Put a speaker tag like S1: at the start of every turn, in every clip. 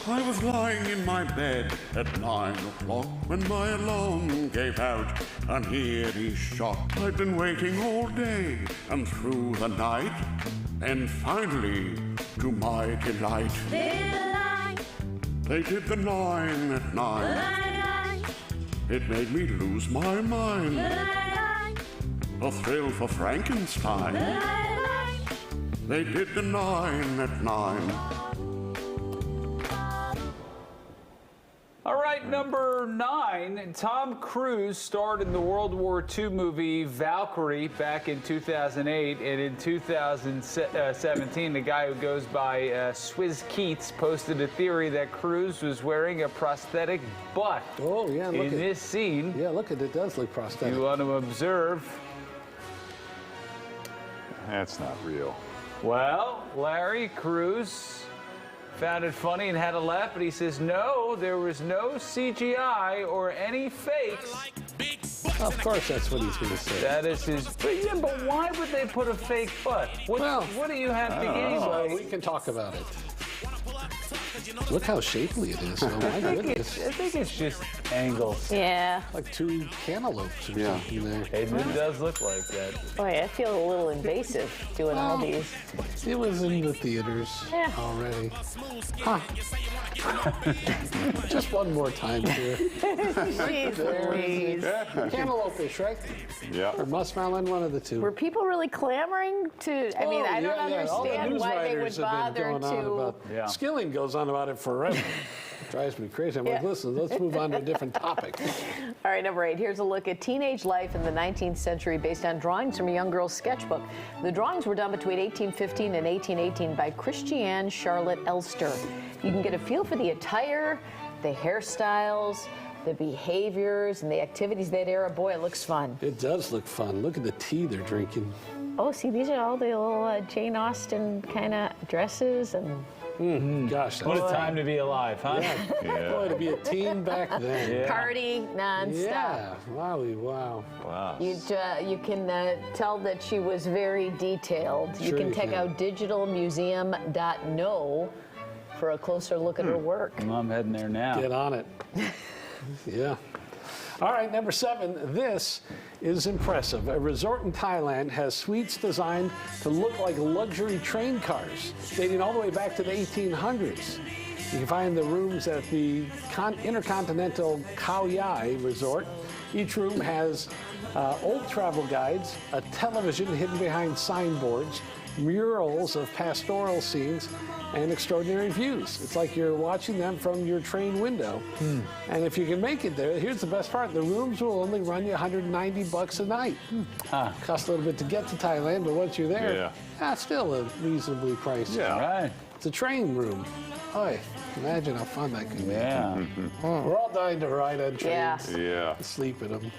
S1: I was lying in my bed at 9 o'clock when my alarm gave out. An eerie shock. I'd been waiting all day and through the night. And finally, to my delight, they did the 9 at 9. It made me lose my mind. A thrill for Frankenstein. They did the 9 at 9.
S2: All right, number 9, Tom Cruise starred in the World War II movie Valkyrie back in 2008, and in 2017, the guy who goes by Swizz Keats posted a theory that Cruise was wearing a prosthetic butt.
S3: Oh, yeah, look
S2: in this scene.
S3: Yeah, look at it. It does look prosthetic.
S2: You want to observe.
S4: That's not real.
S2: Well, Larry Cruise found it funny and had a laugh, but he says, no, there was no CGI or any fakes.
S3: Of course, that's what he's going to say.
S2: That is his. But yeah, but why would they put a fake butt? What do you have to gain?
S3: Well, we can talk about it. Look how shapely it is. Oh, my goodness.
S2: I think it's just angles.
S5: Yeah.
S3: Like two cantaloupes or something there.
S2: It does look like that.
S5: Boy, I feel a little invasive doing all these.
S3: It was in the theaters already. Huh. Just one more time here.
S5: Jeez Louise.
S3: Cantaloupe-ish, right?
S4: Yeah.
S3: Or muskmelon, one of the two.
S5: Were people really clamoring to? I mean, I don't understand why they would bother to.
S3: Skilling goes on about it forever. Drives me crazy. I'm like, listen, let's move on to a different topic.
S5: All right, number 8. Here's a look at teenage life in the 19th century based on drawings from a young girl's sketchbook. The drawings were done between 1815 and 1818 by Christiane Charlotte Elster. You can get a feel for the attire, the hairstyles, the behaviors, and the activities of that era. Boy, it looks fun.
S3: It does look fun. Look at the tea they're drinking.
S5: Oh, see, these are all the little Jane Austen kind of dresses and.
S3: Gosh,
S2: What a time to be alive, huh?
S3: Yeah. Boy, to be a teen back then.
S5: Party nonstop.
S3: Yeah, wowie, wow.
S4: Wow.
S5: You can tell that she was very detailed.
S3: Sure
S5: you can check out digitalmuseum.no for a closer look at her work.
S2: I'm heading there now.
S3: Get on it. Yeah. All right, number 7. This is impressive. A resort in Thailand has suites designed to look like luxury train cars, dating all the way back to the 1800s. You can find the rooms at the Intercontinental Khao Yai Resort. Each room has old travel guides, a television hidden behind signboards, murals of pastoral scenes, and extraordinary views. It's like you're watching them from your train window. And if you can make it there, here's the best part. The rooms will only run you $190 a night. Costs a little bit to get to Thailand, but once you're there, still a reasonably priced.
S4: Yeah.
S2: Right.
S3: It's a train room. Boy, imagine how fun that could be.
S2: Yeah.
S3: We're all dying to ride on trains.
S4: Yeah.
S3: Sleep in them.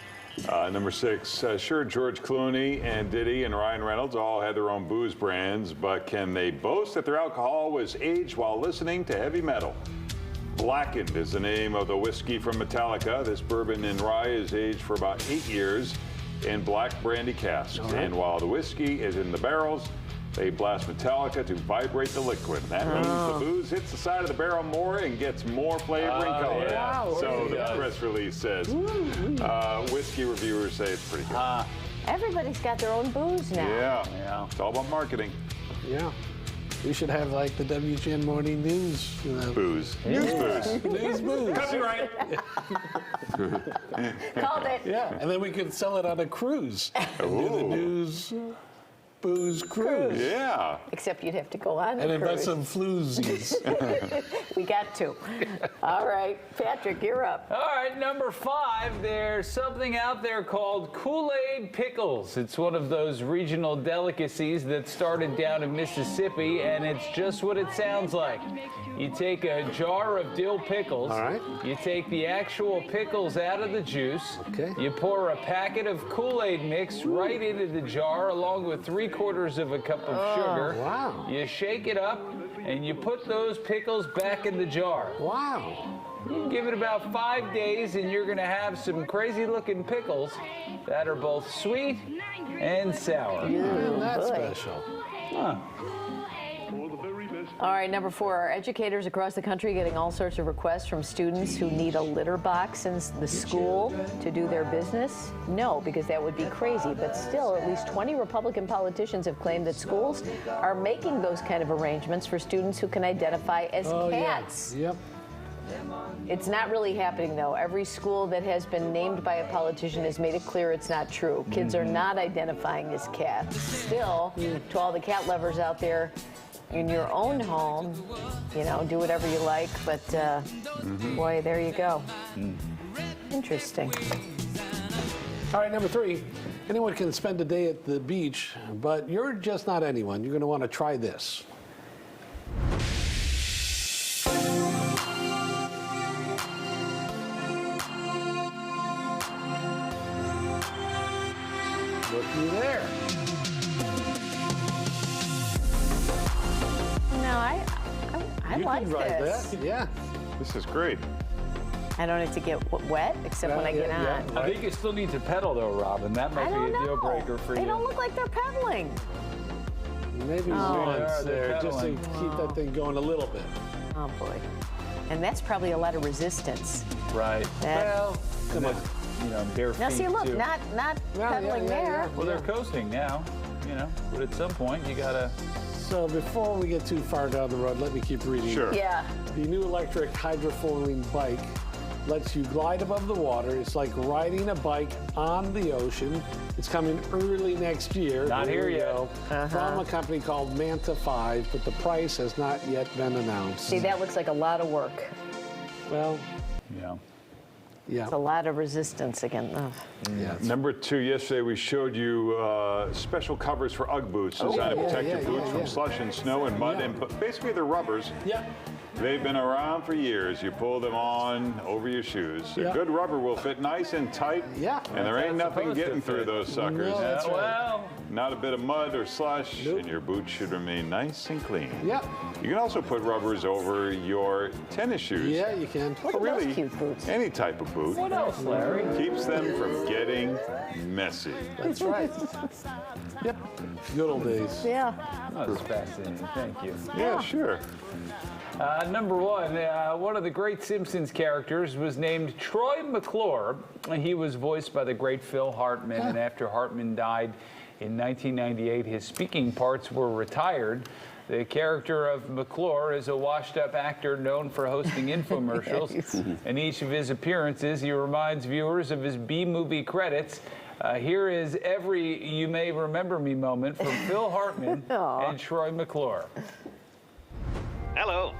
S4: Number 6, sure, George Clooney and Diddy and Ryan Reynolds all had their own booze brands, but can they boast that their alcohol was aged while listening to heavy metal? Blackened is the name of the whiskey from Metallica. This bourbon and rye is aged for about 8 years in black brandy casks. And while the whiskey is in the barrels, they blast Metallica to vibrate the liquid. That means the booze hits the side of the barrel more and gets more flavor and color.
S2: Yeah.
S4: So the press release says. Whiskey reviewers say it's pretty good.
S5: Everybody's got their own booze now.
S4: Yeah. It's all about marketing.
S3: Yeah. We should have like the WGN Morning News.
S4: Booze. News booze.
S3: News booze.
S4: Copyright.
S5: Called it.
S3: Yeah, and then we could sell it on a cruise. Do the news booze cruise.
S4: Yeah.
S5: Except you'd have to go on
S3: And
S5: the
S3: invent
S5: cruise.
S3: some floozies.
S5: We got to. All right, Patrick, you're up.
S2: All right, number 5, there's something out there called Kool-Aid pickles. It's one of those regional delicacies that started down in Mississippi, and it's just what it sounds like. You take a jar of dill pickles.
S3: All right.
S2: You take the actual pickles out of the juice.
S3: Okay.
S2: You pour a packet of Kool-Aid mix right into the jar, along with 3/4 of a cup of sugar.
S3: Wow.
S2: You shake it up, and you put those pickles back in the jar.
S3: Wow.
S2: You can give it about 5 days, and you're going to have some crazy-looking pickles that are both sweet and sour.
S3: Isn't that special?
S2: Huh.
S1: For the very best
S5: All right, number 4, are educators across the country getting all sorts of requests from students who need a litter box in the school to do their business? No, because that would be crazy. But still, at least 20 Republican politicians have claimed that schools are making those kind of arrangements for students who can identify as cats.
S3: Yeah. Yep.
S5: It's not really happening, though. Every school that has been named by a politician has made it clear it's not true. Kids are not identifying as cats. Still, to all the cat lovers out there, in your own home, you know, do whatever you like, but boy, there you go. Interesting.
S3: All right, number 3. Anyone can spend a day at the beach, but you're just not anyone. You're going to want to try this. Looky there.
S5: No, I
S3: You
S5: like
S3: can ride
S5: this.
S3: that. Yeah.
S4: This is great.
S5: I don't need to get wet, except when I get on.
S2: I think you still need to pedal, though, Robin. That might
S5: I
S2: be
S5: don't
S2: a deal
S5: know.
S2: breaker for
S5: They
S2: you.
S5: don't look like they're pedaling.
S3: Maybe
S5: Oh.
S3: once
S2: They're
S3: there, just to
S2: pedaling.
S3: keep that thing going a little bit.
S5: Oh, boy. And that's probably a lot of resistance.
S2: Right.
S5: That-
S3: Come on.
S2: You know, bare
S5: Now,
S2: feet,
S5: see, look,
S2: too.
S5: not pedaling there.
S2: Well, they're coasting now, you know, but at some point you gotta.
S3: So before we get too far down the road, let me keep reading.
S4: Sure.
S5: Yeah.
S3: The new electric hydrofoiling bike lets you glide above the water. It's like riding a bike on the ocean. It's coming early next year.
S2: Not
S3: There
S2: here
S3: we
S2: yet.
S3: go. From a company called Manta 5, but the price has not yet been announced.
S5: See, that looks like a lot of work.
S3: Well,
S2: You know.
S3: yeah.
S5: It's a lot of resistance again. Ugh.
S3: Yeah.
S4: Number 2, yesterday we showed you special covers for Ugg boots designed to protect your boots from slush and snow and mud, and basically they're rubbers.
S3: Yeah.
S4: They've been around for years. You pull them on over your shoes.
S3: Yeah.
S4: A good rubber will fit nice and tight,
S3: Yeah.
S4: and there ain't
S2: That's
S4: nothing
S2: supposed to
S4: getting through
S2: fit.
S4: those suckers.
S3: No, that's right.
S2: Well,
S4: Not a bit of mud or slush,
S3: Nope.
S4: and your boots should remain nice and clean.
S3: Yeah.
S4: You can also put rubbers over your tennis shoes.
S3: Yeah, you can.
S5: Look at
S4: Really,
S5: those cute boots.
S4: any type of boot
S2: what else, Larry?
S4: keeps them from getting messy.
S3: That's right. Yep. Good old days.
S5: Yeah.
S2: That was fascinating. Thank you.
S4: Yeah, sure.
S2: Number 1, one of the great Simpsons characters was named Troy McClure. He was voiced by the great Phil Hartman, and after Hartman died in 1998, his speaking parts were retired. The character of McClure is a washed-up actor known for hosting infomercials. In each of his appearances, he reminds viewers of his B-movie credits. Here is every You May Remember Me moment from Phil Hartman and Troy McClure.
S6: Hello,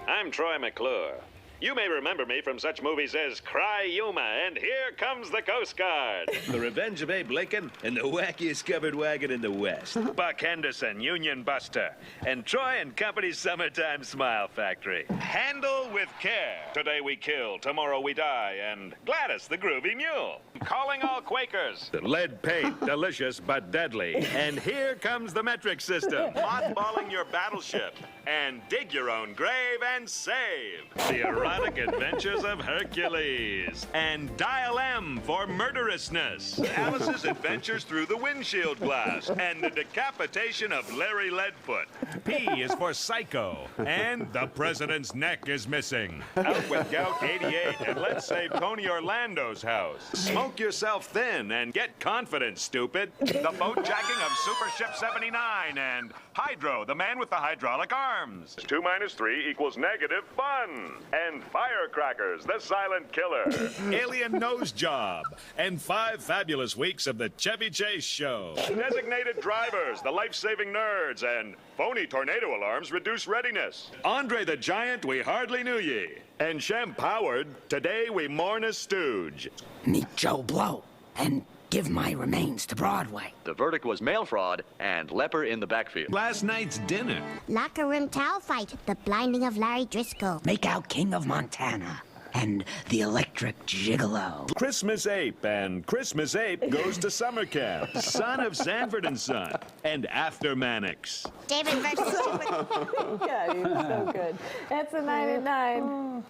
S6: I'm Troy McClure. You may remember me from such movies as Cry Yuma and Here Comes the Coast Guard.
S7: The Revenge of Abe Lincoln and the wackiest covered wagon in the West.
S6: Buck Henderson, Union Buster, and Troy and Company's Summertime Smile Factory. Handle with care. Today we kill, tomorrow we die, and Gladys the Groovy Mule. Calling all Quakers.
S7: The lead paint, delicious but deadly.
S6: And here comes the metric system. Mothballing your battleship. And dig your own grave and save. The erotic adventures of Hercules. And Dial M for murderousness. Alice's adventures through the windshield glass. And the decapitation of Larry Leadfoot.
S8: P is for Psycho. And the president's neck is missing.
S6: Out with Gout 88 and let's save Tony Orlando's house. Smoke yourself thin and get confident, stupid. The boat jacking of Super Ship 79 and Hydro, the man with the hydraulic arms. 2 minus 3 equals negative fun. And Firecrackers, the silent killer.
S8: Alien Nose Job. And 5 fabulous weeks of the Chevy Chase Show.
S6: Designated drivers, the life-saving nerds, and phony tornado alarms reduce readiness. Andre the Giant, we hardly knew ye. And Shem Powered, today we mourn a stooge.
S9: Meet Joe Blow and give my remains to Broadway.
S10: The verdict was mail fraud and leper in the backfield.
S8: Last night's dinner.
S11: Locker room towel fight, the blinding of Larry Driscoll.
S9: Make out King of Montana and the Electric Gigolo.
S6: Christmas Ape, and Christmas Ape goes to summer camp. Son of Sanford and Son, and After Mannix.
S11: David versus Stupid.
S5: Yeah, he's so good. That's a 9 at 9.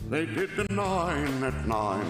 S1: They did the 9 at 9.